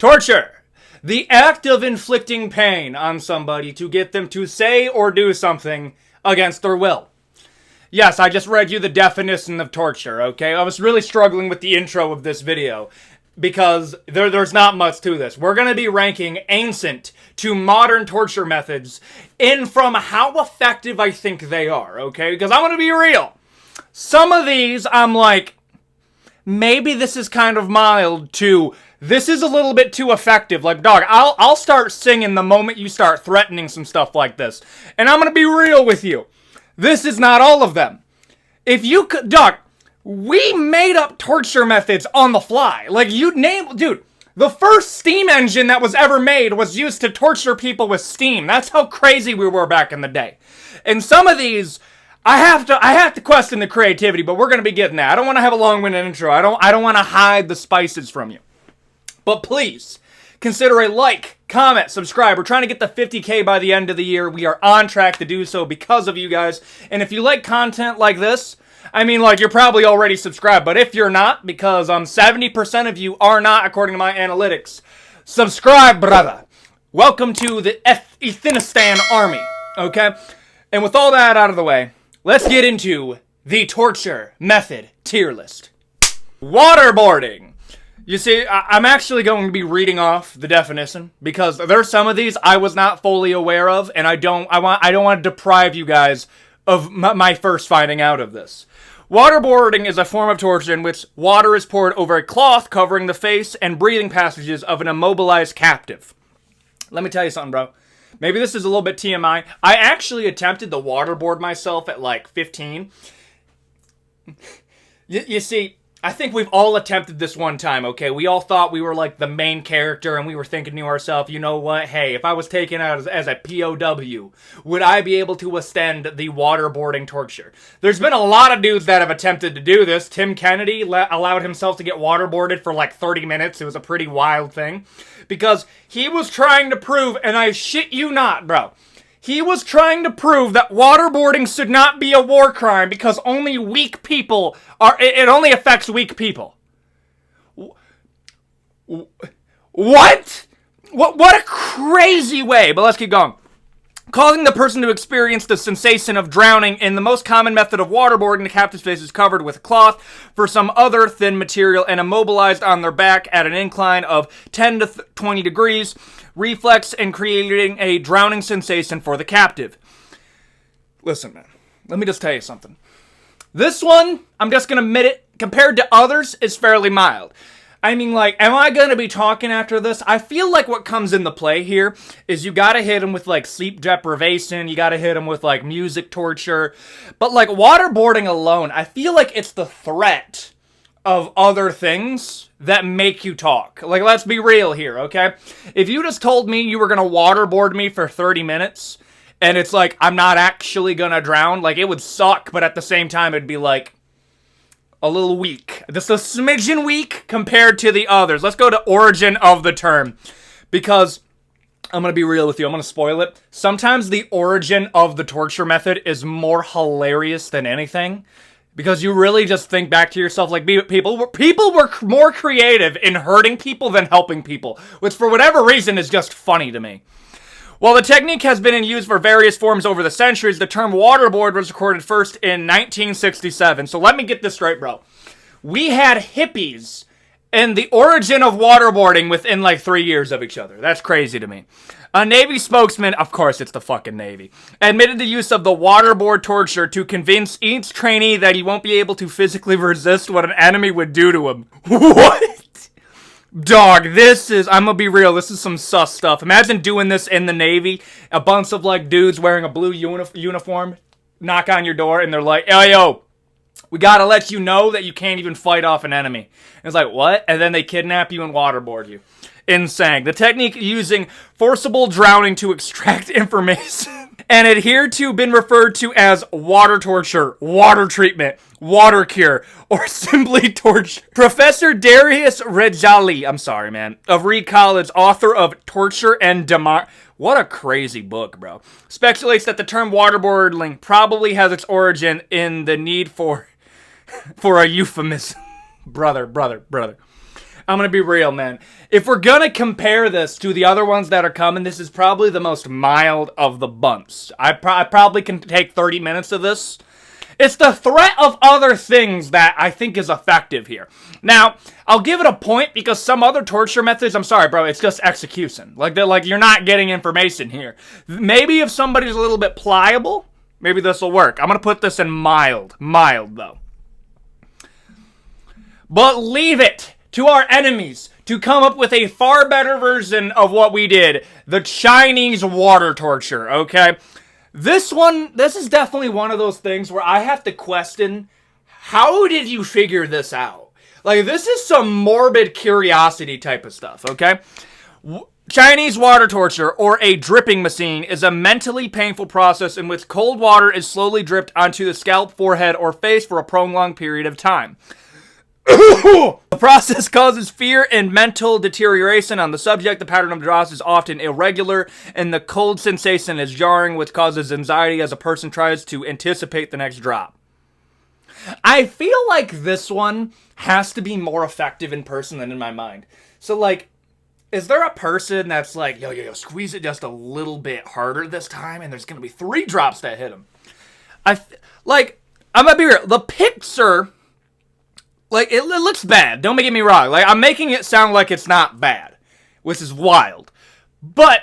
Torture. The act of inflicting pain on somebody to get them to say or do something against their will. Yes, I just read you the definition of torture, okay? I was really struggling with the intro of this video because there's not much to this. We're going to be ranking ancient to modern torture methods in from how effective I think they are, okay? Because I'm going to be real. Some of these, I'm like, maybe this is kind of mild to... This is a little bit too effective. Like, dog, I'll start singing the moment you start threatening some stuff like this. And I'm gonna be real with you. This is not all of them. If you could, dog, we made up torture methods on the fly. Like, you name, dude, the first steam engine that was ever made was used to torture people with steam. That's how crazy we were back in the day. And some of these... I have to question the creativity, but we're gonna be getting that. I don't want to have a long-winded intro. I don't want to hide the spices from you. But please, consider a like, comment, subscribe. We're trying to get the 50K by the end of the year. We are on track to do so because of you guys. And if you like content like this, I mean, like, you're probably already subscribed. But if you're not, because 70% of you are not, according to my analytics, subscribe, brother. Welcome to the Ethinistan army, okay? And with all that out of the way, let's get into the torture method tier list. Waterboarding. You see, I'm actually going to be reading off the definition because there's some of these I was not fully aware of, and I don't want to deprive you guys of my first finding out of this. Waterboarding is a form of torture in which water is poured over a cloth covering the face and breathing passages of an immobilized captive. Let me tell you something, bro. Maybe this is a little bit TMI. I actually attempted to waterboard myself at like 15. You see, I think we've all attempted this one time, okay? We all thought we were like the main character and we were thinking to ourselves, you know what? Hey, if I was taken out as a POW, would I be able to withstand the waterboarding torture? There's been a lot of dudes that have attempted to do this. Tim Kennedy allowed himself to get waterboarded for like 30 minutes. It was a pretty wild thing because he was trying to prove, and I shit you not, bro, he was trying to prove that waterboarding should not be a war crime because only weak people are... It only affects weak people. What? What a crazy way. But let's keep going. Causing the person to experience the sensation of drowning in the most common method of waterboarding, the captive's face is covered with a cloth for some other thin material and immobilized on their back at an incline of 10 to 20 degrees, reflex and creating a drowning sensation for the captive. Listen, man, let me just tell you something. This one, I'm just going to admit it, compared to others, is fairly mild. I mean, like, am I going to be talking after this? I feel like what comes into play here is you got to hit him with, like, sleep deprivation. You got to hit him with, like, music torture. But, like, waterboarding alone, I feel like it's the threat of other things that make you talk. Like, let's be real here, okay? If you just told me you were going to waterboard me for 30 minutes, and it's like, I'm not actually going to drown, like, it would suck, but at the same time, it'd be like... a little weak. Just a smidgen weak compared to the others. Let's go to origin of the term. Because, I'm going to be real with you. I'm going to spoil it. Sometimes the origin of the torture method is more hilarious than anything. Because you really just think back to yourself, like, people were more creative in hurting people than helping people. Which, for whatever reason, is just funny to me. While the technique has been in use for various forms over the centuries, the term waterboard was recorded first in 1967. So let me get this straight, bro. We had hippies and the origin of waterboarding within like 3 years of each other. That's crazy to me. A Navy spokesman, of course it's the fucking Navy, admitted the use of the waterboard torture to convince each trainee that he won't be able to physically resist what an enemy would do to him. What? Dog, I'm gonna be real, this is some sus stuff. Imagine doing this in the Navy, a bunch of, like, dudes wearing a blue uniform knock on your door, and they're like, yo, we gotta let you know that you can't even fight off an enemy. And it's like, what? And then they kidnap you and waterboard you. Insane. The technique using forcible drowning to extract information and adhered to been referred to as water torture, water treatment, water cure, or simply torture. Professor Darius Rejali, I'm sorry, man, of Reed College, author of Torture and what a crazy book, bro, speculates that the term waterboarding probably has its origin in the need for a euphemism. Brother. I'm gonna be real, man. If we're gonna compare this to the other ones that are coming, this is probably the most mild of the bunch. I probably can take 30 minutes of this. It's the threat of other things that I think is effective here. Now, I'll give it a point because some other torture methods, I'm sorry, bro, it's just execution. Like you're not getting information here. Maybe if somebody's a little bit pliable, maybe this will work. I'm gonna put this in mild though. But leave it to our enemies to come up with a far better version of what we did. The Chinese water torture, okay? This is definitely one of those things where I have to question, how did you figure this out? Like, this is some morbid curiosity type of stuff, okay? Chinese water torture, or a dripping machine, is a mentally painful process in which cold water is slowly dripped onto the scalp, forehead, or face for a prolonged period of time. The process causes fear and mental deterioration on the subject. The pattern of drops is often irregular, and the cold sensation is jarring, which causes anxiety as a person tries to anticipate the next drop. I feel like this one has to be more effective in person than in my mind. So, like, is there a person that's like, yo, squeeze it just a little bit harder this time, and there's going to be 3 drops that hit him? I'm going to be real. The picture... Like, it looks bad. Don't get me wrong. Like, I'm making it sound like it's not bad, which is wild. But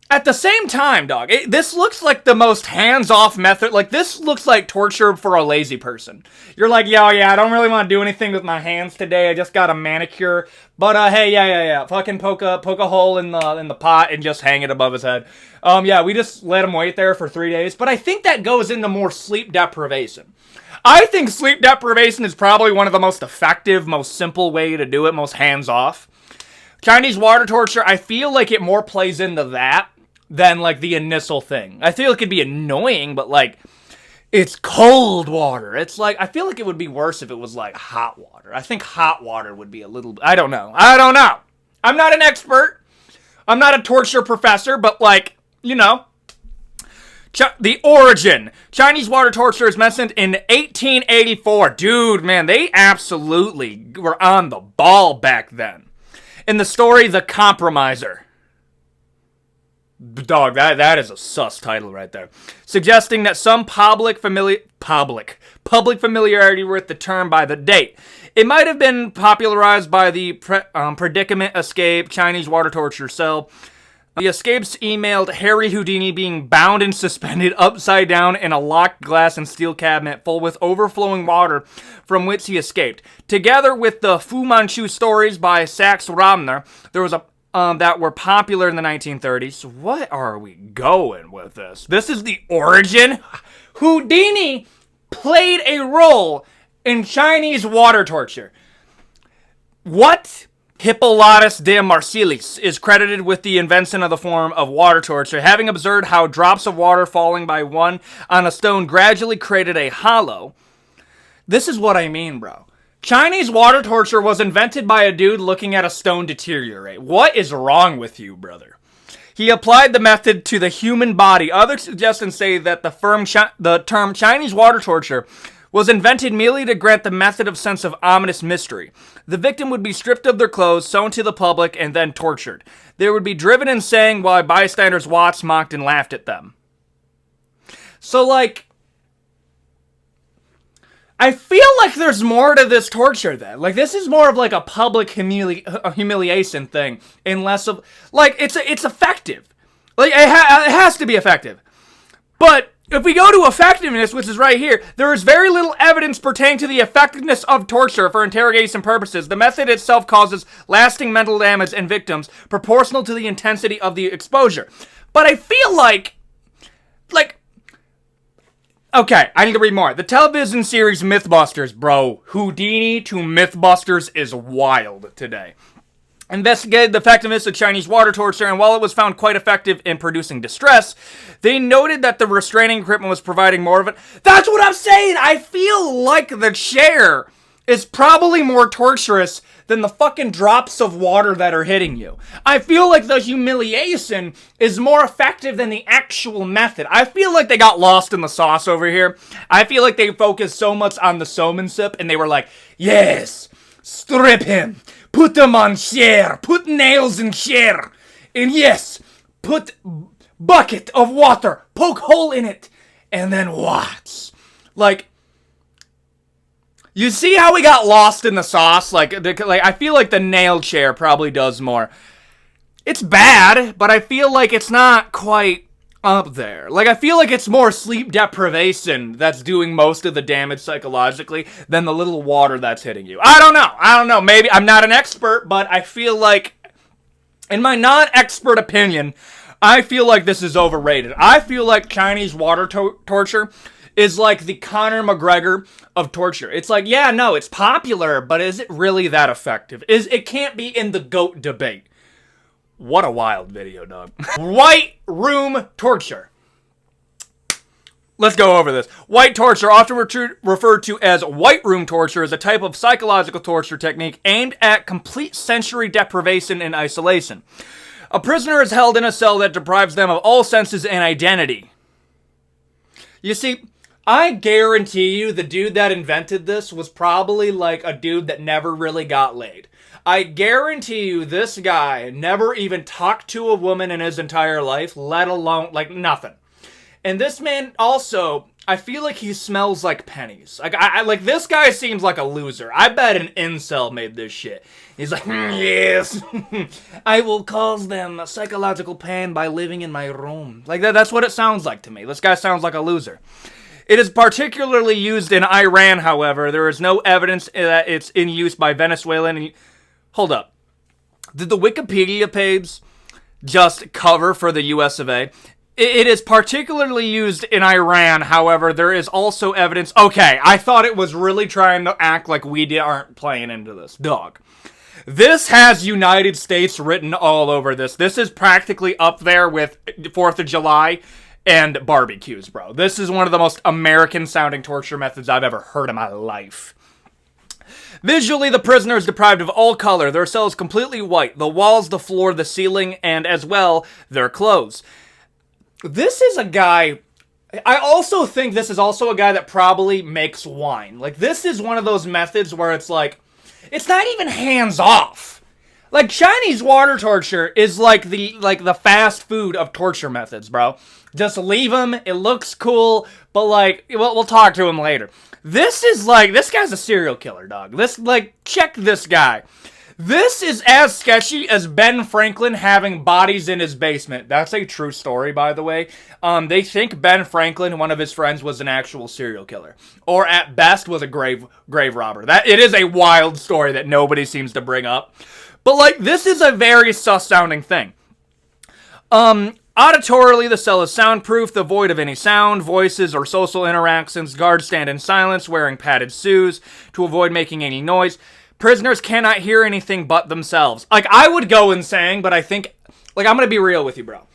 at the same time, dog, this looks like the most hands-off method. Like, this looks like torture for a lazy person. You're like, yeah, I don't really want to do anything with my hands today. I just got a manicure. But, hey, yeah. Fucking poke a hole in the pot and just hang it above his head. Yeah, we just let him wait there for 3 days. But I think that goes into more sleep deprivation. I think sleep deprivation is probably one of the most effective, most simple way to do it, most hands-off. Chinese water torture, I feel like it more plays into that than, like, the initial thing. I feel it could be annoying, but, like, it's cold water. It's like, I feel like it would be worse if it was, like, hot water. I think hot water would be a little... I don't know. I'm not an expert. I'm not a torture professor, but, like, you know... The origin. Chinese water torture is mentioned in 1884. Dude, man, they absolutely were on the ball back then. In the story, The Compromiser. Dog, that is a sus title right there. Suggesting that some public familiarity with the term by the date. It might have been popularized by the predicament escape Chinese water torture cell. The escapes emailed Harry Houdini being bound and suspended upside down in a locked glass and steel cabinet full with overflowing water from which he escaped. Together with the Fu Manchu stories by Sax Ramner, there was that were popular in the 1930s. What are we going with this? This is the origin? Houdini played a role in Chinese water torture. What? Hippolytus de Marseilles is credited with the invention of the form of water torture, having observed how drops of water falling by one on a stone gradually created a hollow. This is what I mean, bro. Chinese water torture was invented by a dude looking at a stone deteriorate. What is wrong with you, brother? He applied the method to the human body. Other suggestions say that the term Chinese water torture was invented merely to grant the method of sense of ominous mystery. The victim would be stripped of their clothes, shown to the public, and then tortured. They would be driven insane while bystanders watched, mocked, and laughed at them. So, like, I feel like there's more to this torture then. Like, this is more of like a public humiliation thing, and less of, like, it's effective. Like, it has to be effective. But if we go to effectiveness, which is right here, there is very little evidence pertaining to the effectiveness of torture for interrogation purposes. The method itself causes lasting mental damage in victims proportional to the intensity of the exposure. But I feel like, okay, I need to read more. The television series Mythbusters, bro. Houdini to Mythbusters is wild today. Investigated the effectiveness of Chinese water torture, and while it was found quite effective in producing distress, they noted that the restraining equipment was providing more of it. That's what I'm saying! I feel like the chair is probably more torturous than the fucking drops of water that are hitting you. I feel like the humiliation is more effective than the actual method. I feel like they got lost in the sauce over here. I feel like they focused so much on the showmanship, and they were like, yes, strip him. put them on chair, put nails in chair, and yes, put bucket of water, poke hole in it, and then watch. Like, you see how we got lost in the sauce? Like I feel like the nail chair probably does more. It's bad, but I feel like it's not quite up there. Like, I feel like it's more sleep deprivation that's doing most of the damage psychologically than the little water that's hitting you. I don't know. Maybe I'm not an expert, but I feel like, in my non-expert opinion, I feel like this is overrated. I feel like Chinese water torture is like the Conor McGregor of torture. It's like, yeah, no, it's popular, but is it really that effective? It can't be in the GOAT debate. What a wild video, dog. White room torture. Let's go over this. White torture, often referred to as white room torture, is a type of psychological torture technique aimed at complete sensory deprivation and isolation. A prisoner is held in a cell that deprives them of all senses and identity. You see, I guarantee you the dude that invented this was probably like a dude that never really got laid. I guarantee you this guy never even talked to a woman in his entire life, let alone, like, nothing. And this man also, I feel like he smells like pennies. Like this guy seems like a loser. I bet an incel made this shit. He's like, yes, I will cause them psychological pain by living in my room. Like that's what it sounds like to me. This guy sounds like a loser. It is particularly used in Iran, however. There is no evidence that it's in use by Venezuelan. Hold up. Did the Wikipedia page just cover for the US of A? It is particularly used in Iran, however, there is also evidence. Okay, I thought it was really trying to act like we aren't playing into this. Dog. This has United States written all over this. This is practically up there with 4th of July and barbecues, bro. This is one of the most American-sounding torture methods I've ever heard in my life. Visually, the prisoner is deprived of all color. Their cell is completely white. The walls, the floor, the ceiling, and as well, their clothes. This is a guy... I also think this is also a guy that probably makes wine. Like, this is one of those methods where it's like... It's not even hands-off. Like, Chinese water torture is like the fast food of torture methods, bro. Just leave him. It looks cool, but like, we'll talk to him later. This is like, this guy's a serial killer, dog. This, like, check this guy. This is as sketchy as Ben Franklin having bodies in his basement. That's a true story, by the way. They think Ben Franklin, one of his friends, was an actual serial killer. Or at best, was a grave robber. It is a wild story that nobody seems to bring up. But, like, this is a very sus-sounding thing. Auditorily, the cell is soundproof, devoid of any sound, voices, or social interactions. Guards stand in silence, wearing padded shoes to avoid making any noise. Prisoners cannot hear anything but themselves. Like, I would go insane, but I think... Like, I'm gonna be real with you, bro.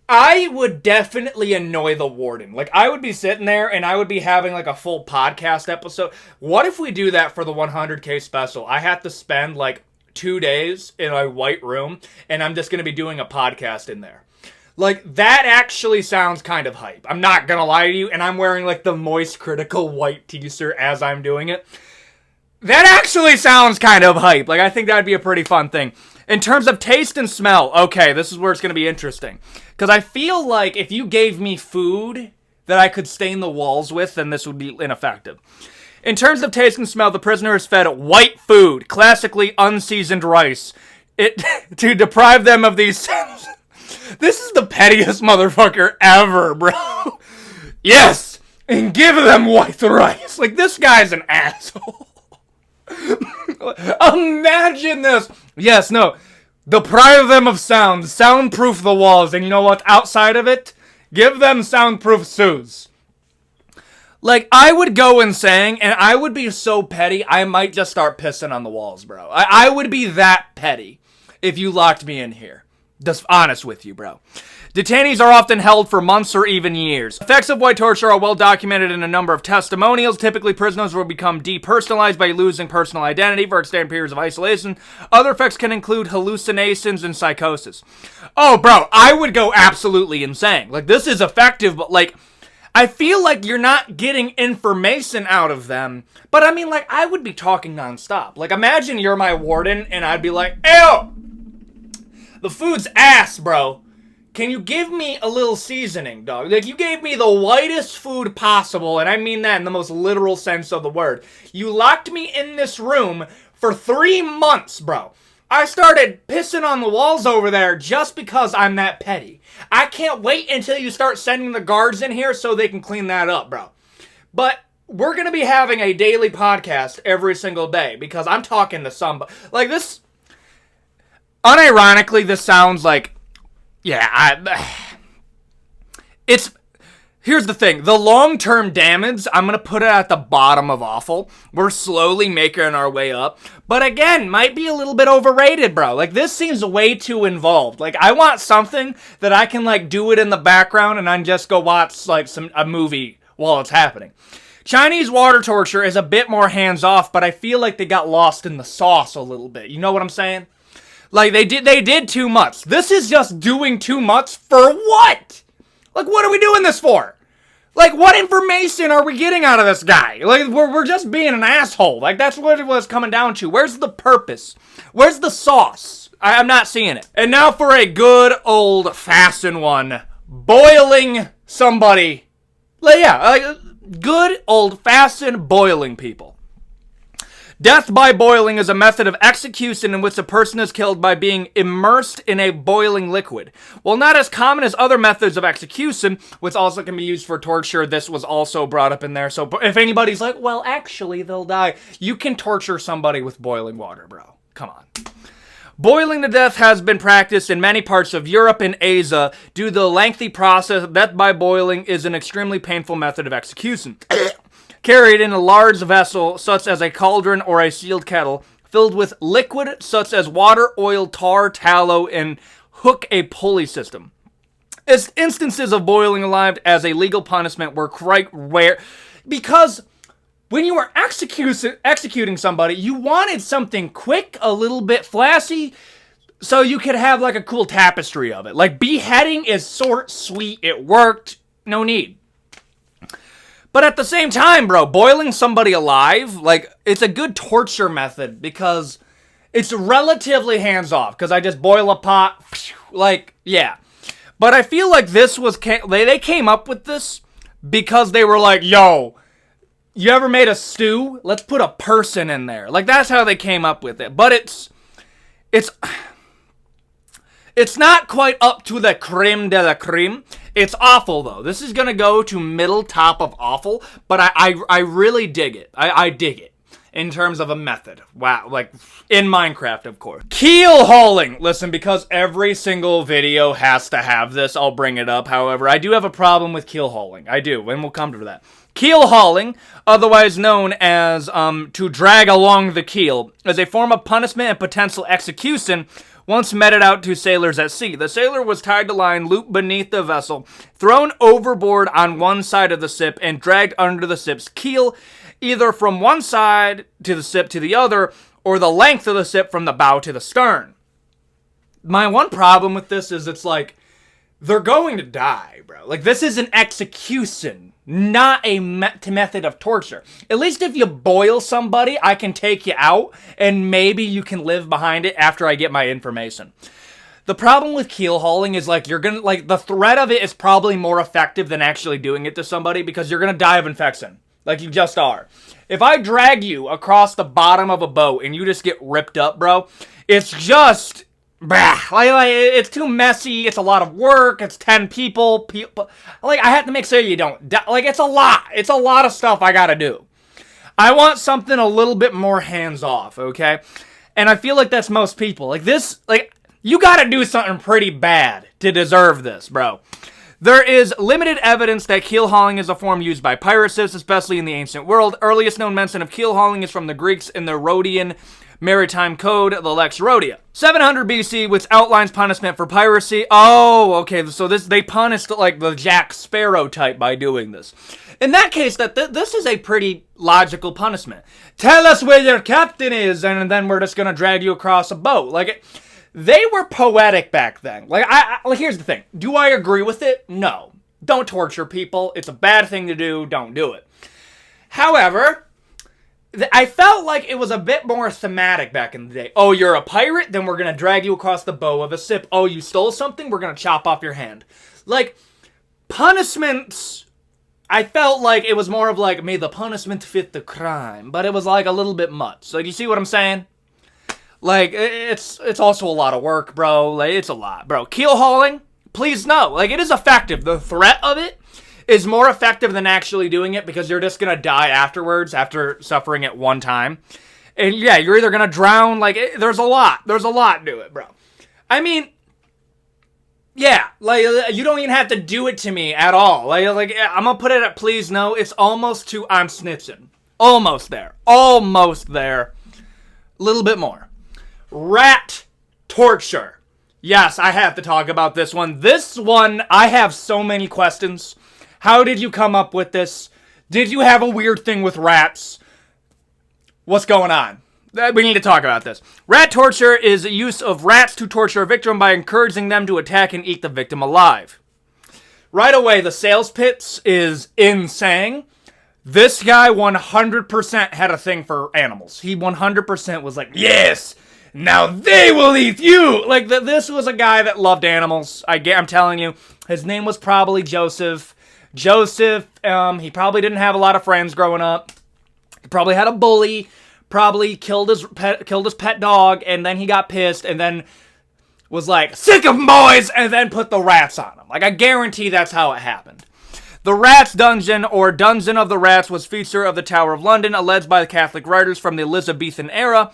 I would definitely annoy the warden. Like, I would be sitting there, and I would be having, like, a full podcast episode. What if we do that for the 100K special? I have to spend, like, 2 days in a white room, and I'm just gonna be doing a podcast in there. Like, that actually sounds kind of hype. I'm not gonna lie to you, and I'm wearing, like, the moist critical white t-shirt as I'm doing it. That actually sounds kind of hype. Like, I think that'd be a pretty fun thing. In terms of taste and smell, okay, this is where it's gonna be interesting. Because I feel like if you gave me food that I could stain the walls with, then this would be ineffective. In terms of taste and smell, the prisoner is fed white food, classically unseasoned rice, to deprive them of these... This is the pettiest motherfucker ever, bro. Yes, and give them white rice. Like, this guy's an asshole. Imagine this. Yes, no. Deprive them of sound. Soundproof the walls. And you know what? Outside of it, give them soundproof shoes. Like, I would go insane, and I would be so petty, I might just start pissing on the walls, bro. I would be that petty if you locked me in here. Just honest with you, bro. Detainees are often held for months or even years. Effects of white torture are well documented in a number of testimonials. Typically, prisoners will become depersonalized by losing personal identity for extended periods of isolation. Other effects can include hallucinations and psychosis. Oh, bro, I would go absolutely insane. Like, this is effective, but, like, I feel like you're not getting information out of them. But I mean, like, I would be talking nonstop. Like, imagine you're my warden and I'd be like, ew! The food's ass, bro. Can you give me a little seasoning, dog? Like, you gave me the whitest food possible, and I mean that in the most literal sense of the word. You locked me in this room for 3 months, bro. I started pissing on the walls over there just because I'm that petty. I can't wait until you start sending the guards in here so they can clean that up, bro. But we're going to be having a daily podcast every single day because I'm talking to somebody. Like, this... Unironically, this sounds like... Yeah, it's... Here's the thing. The long-term damage, I'm going to put it at the bottom of awful. We're slowly making our way up. But again, might be a little bit overrated, bro. Like, this seems way too involved. Like, I want something that I can, like, do it in the background and then just go watch, like, a movie while it's happening. Chinese water torture is a bit more hands-off, but I feel like they got lost in the sauce a little bit. You know what I'm saying? Like, they did too much. This is just doing too much for what? Like, what are we doing this for? Like, what information are we getting out of this guy? Like, we're just being an asshole. Like, that's what it was coming down to. Where's the purpose? Where's the sauce? I'm not seeing it. And now for a good old-fashioned one. Boiling somebody. Like, yeah, like, good old-fashioned boiling people. Death by boiling is a method of execution in which a person is killed by being immersed in a boiling liquid. While not as common as other methods of execution, which also can be used for torture, this was also brought up in there. So if anybody's like, well, actually, they'll die, you can torture somebody with boiling water, bro. Come on. Boiling to death has been practiced in many parts of Europe and Asia. Due to the lengthy process, death by boiling is an extremely painful method of execution. Carried in a large vessel, such as a cauldron or a sealed kettle, filled with liquid such as water, oil, tar, tallow, and hook a pulley system. As instances of boiling alive as a legal punishment were quite rare, because when you were executing somebody, you wanted something quick, a little bit flashy, so you could have like a cool tapestry of it. Like, beheading is short, sweet, it worked, no need. But at the same time, bro, boiling somebody alive, like, it's a good torture method because it's relatively hands-off. Because I just boil a pot, like, yeah. But I feel like this was, they came up with this because they were like, yo, you ever made a stew? Let's put a person in there. Like, that's how they came up with it. But it's not quite up to the creme de la creme. It's awful, though. This is going to go to middle top of awful, but I really dig it. I dig it in terms of a method. Wow, like in Minecraft, of course. Keel hauling. Listen, because every single video has to have this, I'll bring it up. However, I do have a problem with keel hauling. I do, and we'll come to that. Keel hauling, otherwise known as to drag along the keel, is a form of punishment and potential execution once meted out to sailors at sea. The sailor was tied to line looped beneath the vessel, thrown overboard on one side of the ship, and dragged under the ship's keel, either from one side to the ship to the other, or the length of the ship from the bow to the stern. My one problem with this is it's like, they're going to die, bro. Like, this is an execution, not a method of torture. At least if you boil somebody, I can take you out, and maybe you can live behind it after I get my information. The problem with keel hauling is, like, you're gonna, like, the threat of it is probably more effective than actually doing it to somebody, because you're gonna die of infection. Like, you just are. If I drag you across the bottom of a boat, and you just get ripped up, bro, it's just... Bah, like, it's too messy, it's a lot of work, it's 10 people, like, I have to make sure you don't die. Like, it's a lot of stuff I gotta do. I want something a little bit more hands-off, okay? And I feel like that's most people. Like, this, like, you gotta do something pretty bad to deserve this, bro. There is limited evidence that keel hauling is a form used by piracies, especially in the ancient world. Earliest known mention of keel hauling is from the Greeks in the Rhodian Maritime Code, the Lex Rhodia. 700 BC, which outlines punishment for piracy. Oh, okay, so they punished like the Jack Sparrow type by doing this. In that case, this is a pretty logical punishment. Tell us where your captain is, and then we're just gonna drag you across a boat. Like, they were poetic back then. Like, here's the thing. Do I agree with it? No. Don't torture people. It's a bad thing to do. Don't do it. However, I felt like it was a bit more thematic back in the day. Oh, you're a pirate? Then we're going to drag you across the bow of a ship. Oh, you stole something? We're going to chop off your hand. Like, punishments, I felt like it was more of like, may the punishment fit the crime. But it was like a little bit much. So, do you see what I'm saying? Like, it's also a lot of work, bro. Like, it's a lot, bro. Keel hauling? Please no. Like, it is effective. The threat of it is more effective than actually doing it because you're just going to die afterwards after suffering it one time. And yeah, you're either going to drown. Like, there's a lot to it, bro. I mean, yeah, like, you don't even have to do it to me at all. Like I'm going to put it at please no. It's almost to I'm snitching. Almost there. Almost there. A little bit more. Rat torture. Yes, I have to talk about this one. This one, I have so many questions. How did you come up with this? Did you have a weird thing with rats? What's going on? We need to talk about this. Rat torture is the use of rats to torture a victim by encouraging them to attack and eat the victim alive. Right away, the sales pitch is insane. This guy 100% had a thing for animals. He 100% was like, yes, now they will eat you. Like, this was a guy that loved animals. I'm telling you, his name was probably Joseph. He probably didn't have a lot of friends growing up. He probably had a bully, probably killed his pet dog, and then he got pissed, and then was like, sick of boys, and then put the rats on him. Like, I guarantee that's how it happened. The Rats Dungeon, or Dungeon of the Rats, was feature of the Tower of London, alleged by the Catholic writers from the Elizabethan era.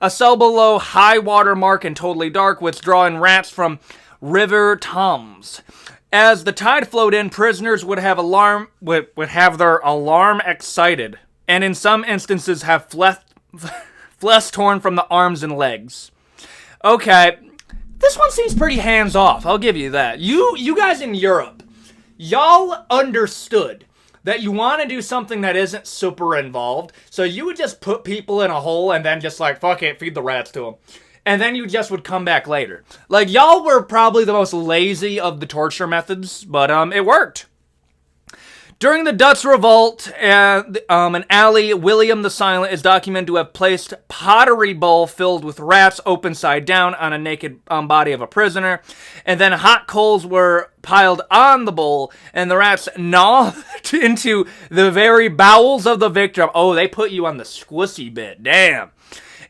A cell below high water mark and totally dark, withdrawing rats from River Thames. As the tide flowed in, prisoners would have their alarm excited, and in some instances have flesh torn from the arms and legs. Okay, this one seems pretty hands-off, I'll give you that. You guys in Europe, y'all understood that you want to do something that isn't super involved, so you would just put people in a hole and then just like, fuck it, feed the rats to them. And then you just would come back later. Like, y'all were probably the most lazy of the torture methods, but it worked. During the Dutch Revolt, an alley, William the Silent is documented to have placed pottery bowl filled with rats open side down on a naked body of a prisoner, and then hot coals were piled on the bowl, and the rats gnawed into the very bowels of the victim. Oh, they put you on the squishy bit. Damn.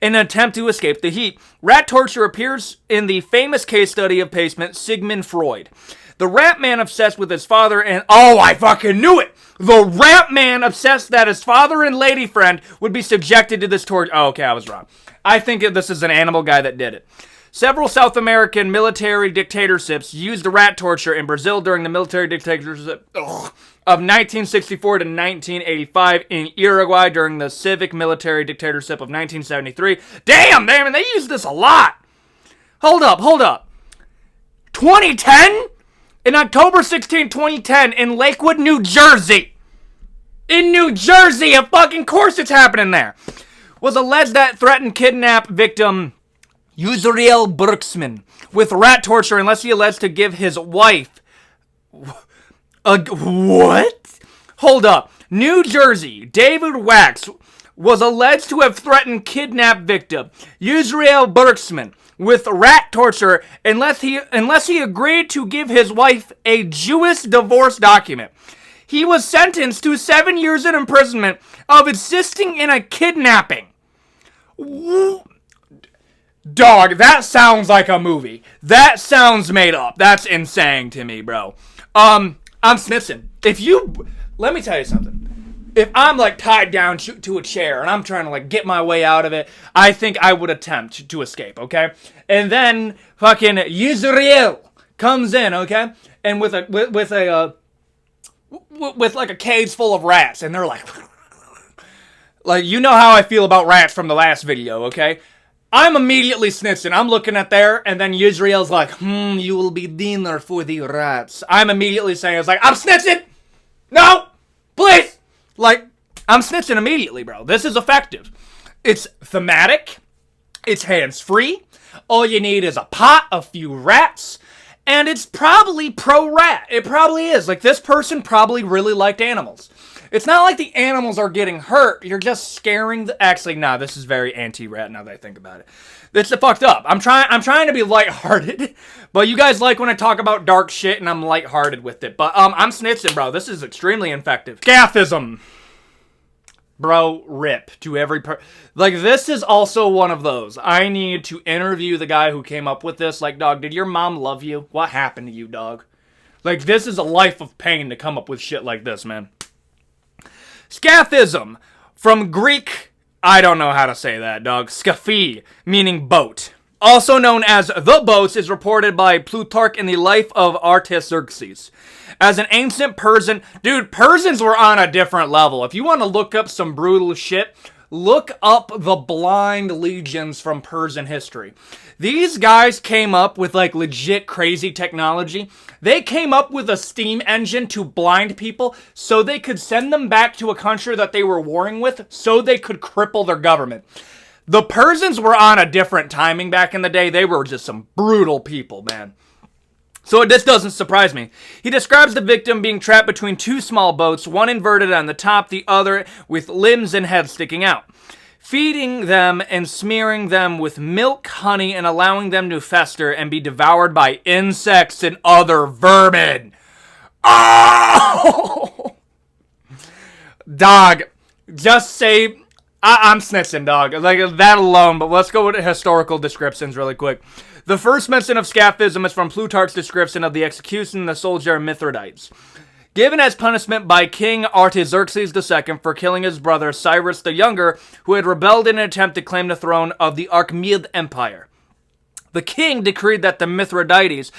In an attempt to escape the heat. Rat torture appears in the famous case study of patient Sigmund Freud. The rat man obsessed with his father and... Oh, I fucking knew it! The rat man obsessed that his father and lady friend would be subjected to this torture. Oh, okay, I was wrong. I think this is an animal guy that did it. Several South American military dictatorships used the rat torture. In Brazil during the military dictatorship of 1964 to 1985, in Uruguay during the civic military dictatorship of 1973. Damn, they used this a lot. Hold up. 2010? In October 16, 2010, in Lakewood, New Jersey. In New Jersey, of fucking course it's happening there. Was alleged that threatened kidnap victim Uzriel Brooksman with rat torture unless he alleged to give his wife... What? Hold up. New Jersey, David Wax was alleged to have threatened kidnap victim Uzriel Brooksman with rat torture unless he agreed to give his wife a Jewish divorce document. He was sentenced to 7 years in imprisonment of assisting in a kidnapping. Dog, that sounds like a movie. That sounds made up. That's insane to me, bro. I'm snitching. Let me tell you something. If I'm like tied down to a chair and I'm trying to like get my way out of it, I think I would attempt to escape, okay? And then fucking Yisrael comes in, okay? And with like a cage full of rats, and they're like, you know how I feel about rats from the last video, okay? I'm immediately snitching. I'm looking at there, and then Yisrael's like, you will be dinner for the rats. I'm immediately saying, I'm snitching! No! Please! I'm snitching immediately, bro. This is effective. It's thematic. It's hands-free. All you need is a pot, a few rats, And it's probably pro-rat. It probably is. Like, this person probably really liked animals. It's not like the animals are getting hurt. You're just scaring the... Actually, nah, this is very anti-rat now that I think about it. It's fucked up. I'm trying to be lighthearted, but you guys like when I talk about dark shit and I'm lighthearted with it. But I'm snitching, bro. This is extremely effective. Scaphism. Bro, rip to every like, this is also one of those. I need to interview the guy who came up with this. Like, dog, did your mom love you? What happened to you, dog? Like, this is a life of pain to come up with shit like this, man. Scaphism, from Greek, I don't know how to say that, dog. Scaphi, meaning boat. Also known as the boats, is reported by Plutarch in the life of Artaxerxes. As an ancient Persian... Dude, Persians were on a different level. If you want to look up some brutal shit, look up the blind legions from Persian history. These guys came up with, like, legit crazy technology. They came up with a steam engine to blind people so they could send them back to a country that they were warring with so they could cripple their government. The Persians were on a different timing back in the day. They were just some brutal people, man. So this doesn't surprise me. He describes the victim being trapped between two small boats, one inverted on the top, the other with limbs and head sticking out. Feeding them and smearing them with milk, honey, and allowing them to fester and be devoured by insects and other vermin. Oh! Dog, just say... I'm snitching, dog. Like, that alone, but let's go with historical descriptions really quick. The first mention of Scaphism is from Plutarch's description of the execution of the soldier Mithridates, given as punishment by King Artaxerxes II for killing his brother Cyrus the Younger, who had rebelled in an attempt to claim the throne of the Achaemenid Empire. The king decreed that the Mithridates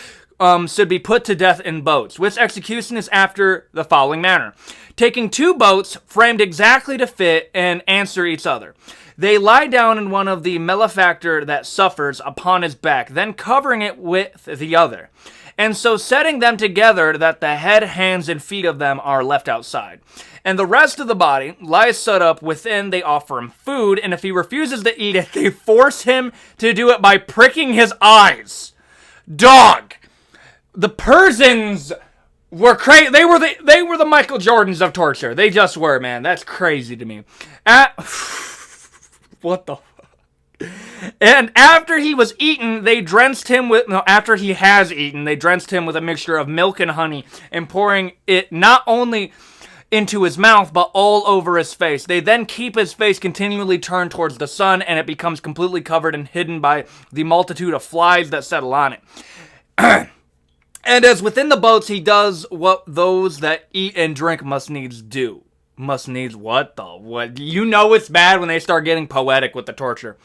should be put to death in boats, which execution is after the following manner. Taking two boats, framed exactly to fit and answer each other. They lie down in one of the malefactor that suffers upon his back, then covering it with the other. And so setting them together that the head, hands, and feet of them are left outside. And the rest of the body lies set up within. They offer him food, and if he refuses to eat it, they force him to do it by pricking his eyes. Dog! The Persians were crazy. They were the Michael Jordans of torture. They just were, man. That's crazy to me. What the fuck? And after he was eaten, they drenched him with... No, after he has eaten, they drenched him with a mixture of milk and honey and pouring it not only into his mouth, but all over his face. They then keep his face continually turned towards the sun, and it becomes completely covered and hidden by the multitude of flies that settle on it. And as within the boats, he does what those that eat and drink must needs do. Must needs what the what? You know it's bad when they start getting poetic with the torture.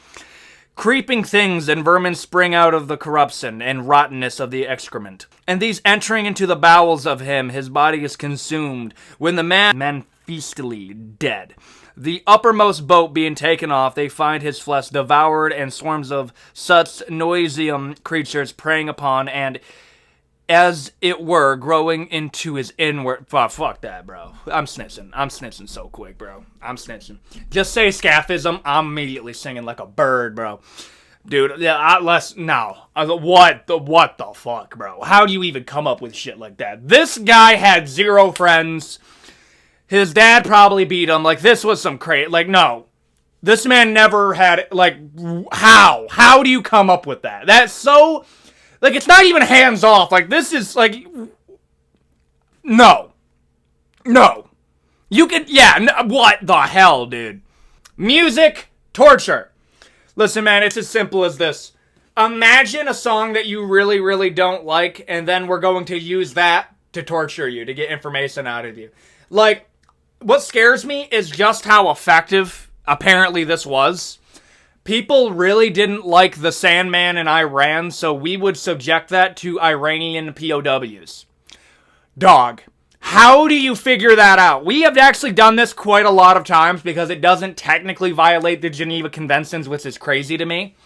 Creeping things and vermin spring out of the corruption and rottenness of the excrement. And these entering into the bowels of him, his body is consumed, when the man manifestly dead. The uppermost boat being taken off, they find his flesh devoured, and swarms of such noisium creatures preying upon, and as it were, growing into his inward... Fuck that, bro. I'm snitching so quick, bro. I'm snitching. Just say Scaphism, I'm immediately singing like a bird, bro. Dude, yeah, what the fuck, bro? How do you even come up with shit like that? This guy had zero friends. His dad probably beat him. Like, this was some crazy... Like, no. This man never had... Like, how? How do you come up with that? That's so... Like, it's not even hands off. Like, this is, like... No. You could... Yeah, what the hell, dude? Music, torture. Listen, man, it's as simple as this. Imagine a song that you really, really don't like, and then we're going to use that to torture you, to get information out of you. Like, what scares me is just how effective, apparently, this was. People really didn't like the Sandman in Iran, so we would subject that to Iranian POWs. Dog, how do you figure that out? We have actually done this quite a lot of times because it doesn't technically violate the Geneva Conventions, which is crazy to me.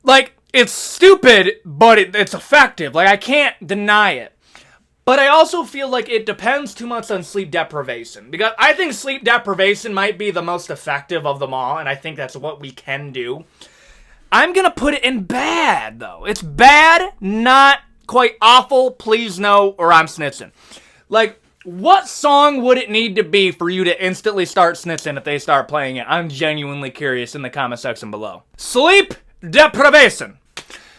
Like, it's stupid, but it's effective. Like, I can't deny it. But I also feel like it depends too much on sleep deprivation. Because I think sleep deprivation might be the most effective of them all, and I think that's what we can do. I'm going to put it in bad, though. It's bad, not quite awful, please no, or I'm snitching. Like, what song would it need to be for you to instantly start snitching if they start playing it? I'm genuinely curious in the comment section below. Sleep deprivation.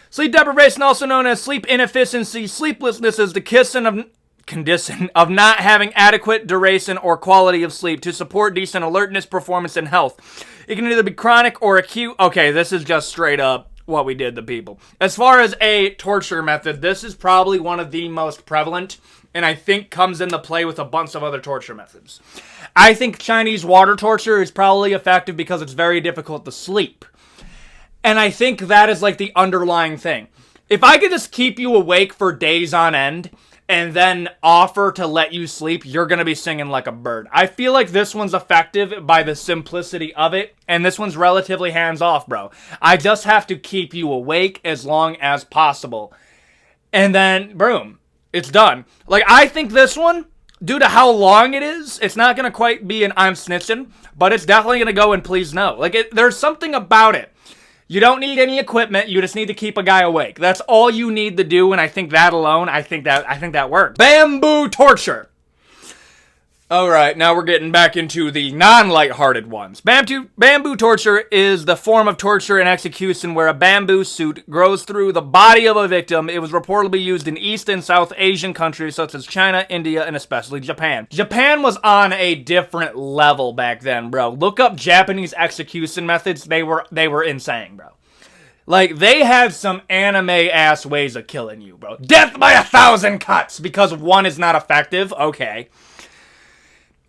Sleep deprivation, also known as sleep inefficiency, sleeplessness, is the condition of not having adequate duration or quality of sleep to support decent alertness, performance, and health. It can either be chronic or acute. Okay, this is just straight up what we did to people. As far as a torture method, this is probably one of the most prevalent, and I think comes into play with a bunch of other torture methods. I think Chinese water torture is probably effective because it's very difficult to sleep. And I think that is like the underlying thing. If I could just keep you awake for days on end and then offer to let you sleep, you're going to be singing like a bird. I feel like this one's effective by the simplicity of it, and this one's relatively hands-off, bro. I just have to keep you awake as long as possible. And then, boom, it's done. Like, I think this one, due to how long it is, it's not going to quite be an I'm snitching, but it's definitely going to go in please no. Like, there's something about it. You don't need any equipment. You just need to keep a guy awake. That's all you need to do, and I think that alone, I think that works. Bamboo torture. All right, now we're getting back into the non-lighthearted ones. Bamboo torture is the form of torture and execution where a bamboo shoot grows through the body of a victim. It was reportedly used in East and South Asian countries such as China, India, and especially Japan. Japan was on a different level back then, bro. Look up Japanese execution methods. They were insane, bro. Like, they had some anime-ass ways of killing you, bro. Death by 1,000 cuts because one is not effective. Okay.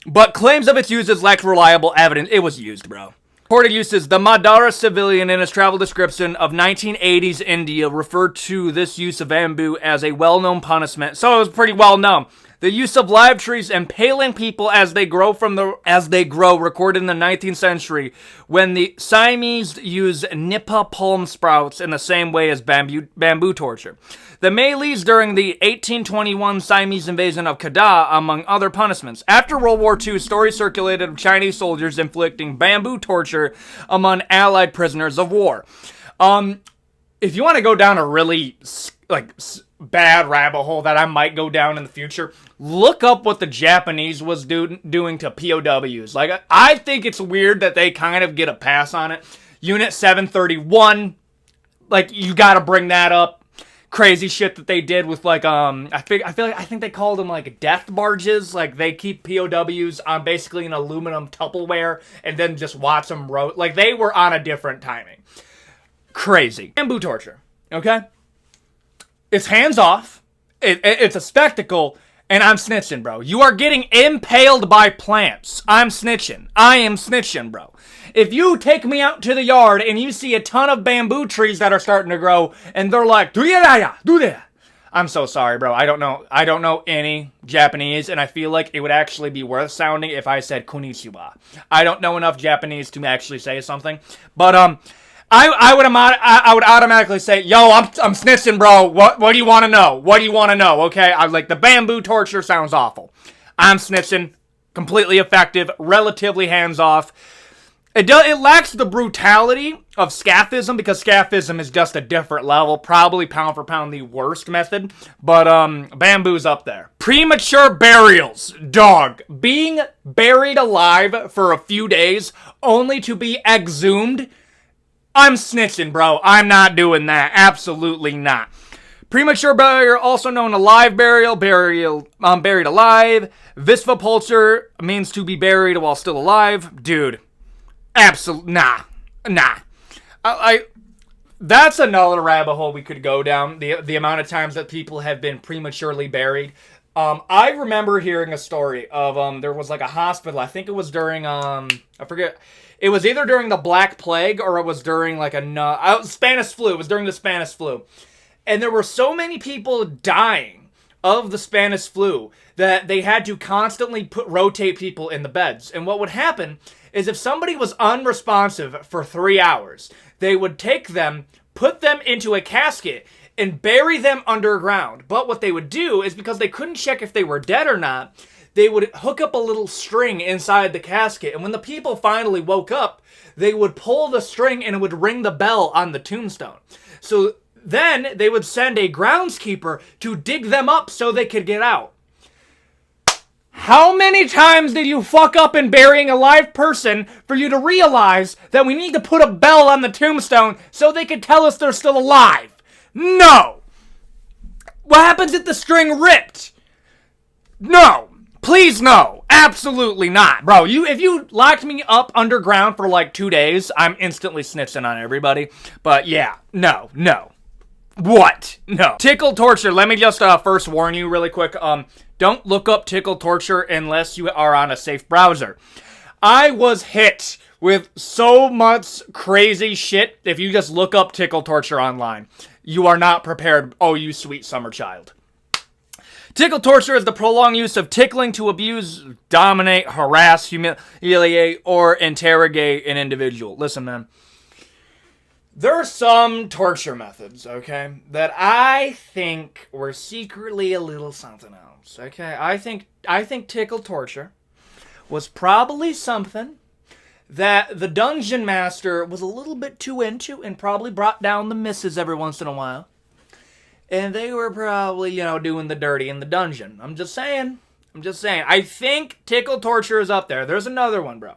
But claims of its uses lacked reliable evidence. It was used, bro. Reported uses. The Madara civilian in his travel description of 1980s India referred to this use of bamboo as a well-known punishment. So it was pretty well known. The use of live trees impaling people as they grow, recorded in the 19th century, when the Siamese use nipa palm sprouts in the same way as bamboo torture. The Malays during the 1821 Siamese invasion of Kedah, among other punishments. After World War II, stories circulated of Chinese soldiers inflicting bamboo torture among Allied prisoners of war. If you want to go down a really bad rabbit hole that I might go down in the future, look up what the Japanese was doing to POWs. Like, I think it's weird that they kind of get a pass on it. Unit 731, like, you gotta bring that up. Crazy shit that they did with, like, I think they called them, like, death barges. Like, they keep POWs on basically an aluminum Tupperware and then just watch them roast. Like, they were on a different timing. Crazy. Bamboo torture, okay? It's hands off. It's a spectacle, and I'm snitching, bro. You are getting impaled by plants. I'm snitching. I am snitching, bro. If you take me out to the yard and you see a ton of bamboo trees that are starting to grow, and they're like, do that. I'm so sorry, bro. I don't know any Japanese, and I feel like it would actually be worth sounding if I said konnichiwa. I don't know enough Japanese to actually say something, but I would automatically say, yo, I'm snitching, bro. What do you want to know? What do you want to know? Okay, I like the bamboo torture sounds awful. I'm snitching. Completely effective. Relatively hands off. It lacks the brutality of Scaphism because Scaphism is just a different level. Probably pound for pound the worst method. But bamboo's up there. Premature burials. Dog. Being buried alive for a few days only to be exhumed. I'm snitching, bro. I'm not doing that. Absolutely not. Premature burial, also known as live burial, buried alive. Visvapulture means to be buried while still alive. Dude, absolutely, nah. That's another rabbit hole we could go down, the amount of times that people have been prematurely buried. I remember hearing a story of, there was like a hospital, I think it was during, I forget. It was either during the Black Plague or it was during like Spanish flu. It was during the Spanish flu. And there were so many people dying of the Spanish flu that they had to constantly rotate people in the beds. And what would happen is if somebody was unresponsive for 3 hours, they would take them, put them into a casket, and bury them underground. But what they would do is, because they couldn't check if they were dead or not, they would hook up a little string inside the casket. And when the people finally woke up, they would pull the string and it would ring the bell on the tombstone. So Then they would send a groundskeeper to dig them up so they could get out. How many times did you fuck up in burying a live person for you to realize that we need to put a bell on the tombstone so they could tell us they're still alive? No! What happens if the string ripped? No! Please no! Absolutely not. Bro, if you locked me up underground for like 2 days, I'm instantly snitching on everybody. But yeah, no. What? No. Tickle Torture, let me just first warn you really quick. Don't look up Tickle Torture unless you are on a safe browser. I was hit with so much crazy shit if you just look up Tickle Torture online. You are not prepared, oh you sweet summer child. Tickle torture is the prolonged use of tickling to abuse, dominate, harass, humiliate, or interrogate an individual. Listen, man. There are some torture methods, okay, that I think were secretly a little something else, okay? I think tickle torture was probably something that the dungeon master was a little bit too into and probably brought down the misses every once in a while. And they were probably, doing the dirty in the dungeon. I'm just saying. I think tickle torture is up there. There's another one, bro.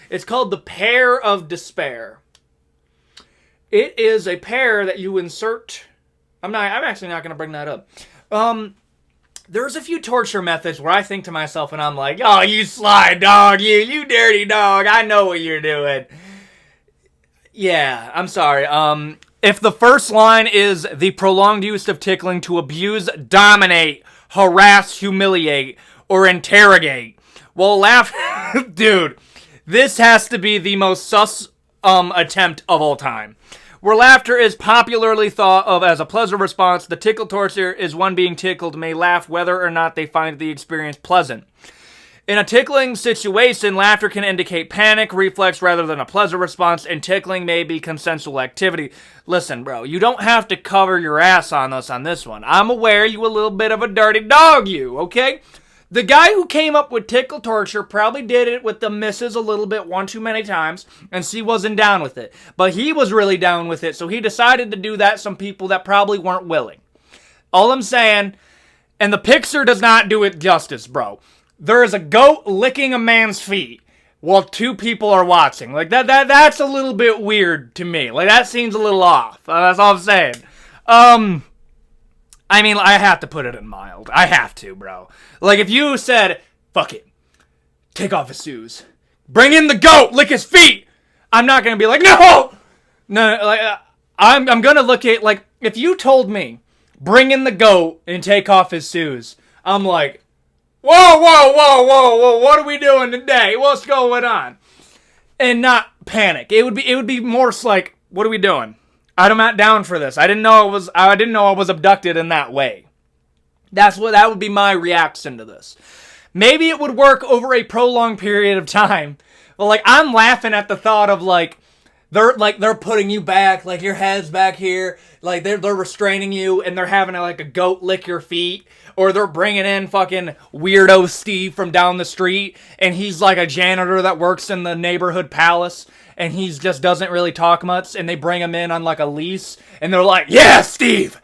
It's called the Pear of Despair. It is a pear that you insert. I'm actually not going to bring that up. There's a few torture methods where I think to myself and I'm like, oh, you sly dog, you dirty dog. I know what you're doing. Yeah, I'm sorry. If the first line is the prolonged use of tickling to abuse, dominate, harass, humiliate, or interrogate, well, dude, this has to be the most sus attempt of all time. Where laughter is popularly thought of as a pleasant response, the tickle torture is one being tickled may laugh whether or not they find the experience pleasant. In a tickling situation, laughter can indicate panic, reflex rather than a pleasant response, and tickling may be consensual activity. Listen, bro, you don't have to cover your ass on us on this one. I'm aware you a little bit of a dirty dog, okay? The guy who came up with tickle torture probably did it with the misses a little bit one too many times, and she wasn't down with it. But he was really down with it, so he decided to do that to some people that probably weren't willing. All I'm saying, and the picture does not do it justice, bro. There is a goat licking a man's feet while two people are watching. Like, that's a little bit weird to me. Like, that seems a little off. That's all I'm saying. I mean, I have to put it in mild. I have to, bro. Like, if you said, fuck it, take off his shoes, bring in the goat, lick his feet, I'm not going to be like, no! No, like, I'm going to look at, like, if you told me, bring in the goat and take off his shoes, I'm like, whoa, what are we doing today? What's going on? And not panic. It would be more like, what are we doing? I'm not down for this. I didn't know I was abducted in that way. That would be my reaction to this. Maybe it would work over a prolonged period of time. But like, I'm laughing at the thought of they're putting you back, like your head's back here, like they're restraining you, and they're having like a goat lick your feet, or they're bringing in fucking weirdo Steve from down the street, and he's like a janitor that works in the neighborhood palace, and he just doesn't really talk much, and they bring him in on like a leash, and they're like, yeah, Steve,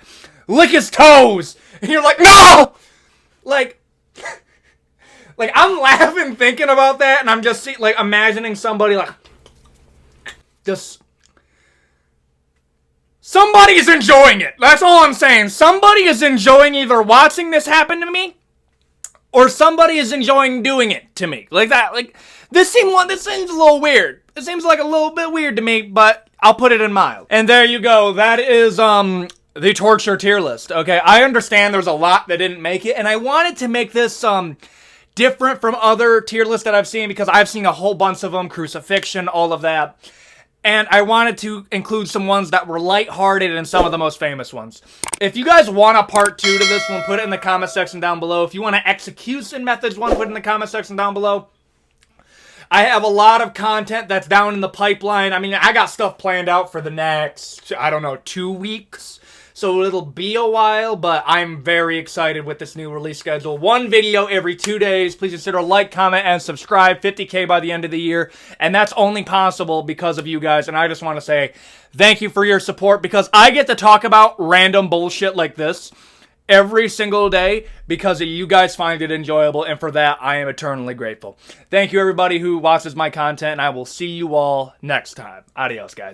lick his toes, and you're like, no, like I'm laughing thinking about that, and I'm just imagining somebody like. Somebody is enjoying it. That's all I'm saying. Somebody is enjoying either watching this happen to me, or somebody is enjoying doing it to me. Like that. Like this seems a little weird. It seems like a little bit weird to me, but I'll put it in mild. And there you go. That is the torture tier list. Okay, I understand there's a lot that didn't make it, and I wanted to make this different from other tier lists that I've seen because I've seen a whole bunch of them, crucifixion, all of that. And I wanted to include some ones that were lighthearted and some of the most famous ones. If you guys want a part 2 to this one, put it in the comment section down below. If you want an execution methods one, put it in the comment section down below. I have a lot of content that's down in the pipeline. I mean, I got stuff planned out for the next, 2 weeks. so it'll be a while, but I'm very excited with this new release schedule. 1 video every 2 days. Please consider like, comment, and subscribe. 50K by the end of the year, and that's only possible because of you guys, and I just want to say thank you for your support, because I get to talk about random bullshit like this every single day because you guys find it enjoyable, and for that, I am eternally grateful. Thank you, everybody who watches my content, and I will see you all next time. Adios, guys.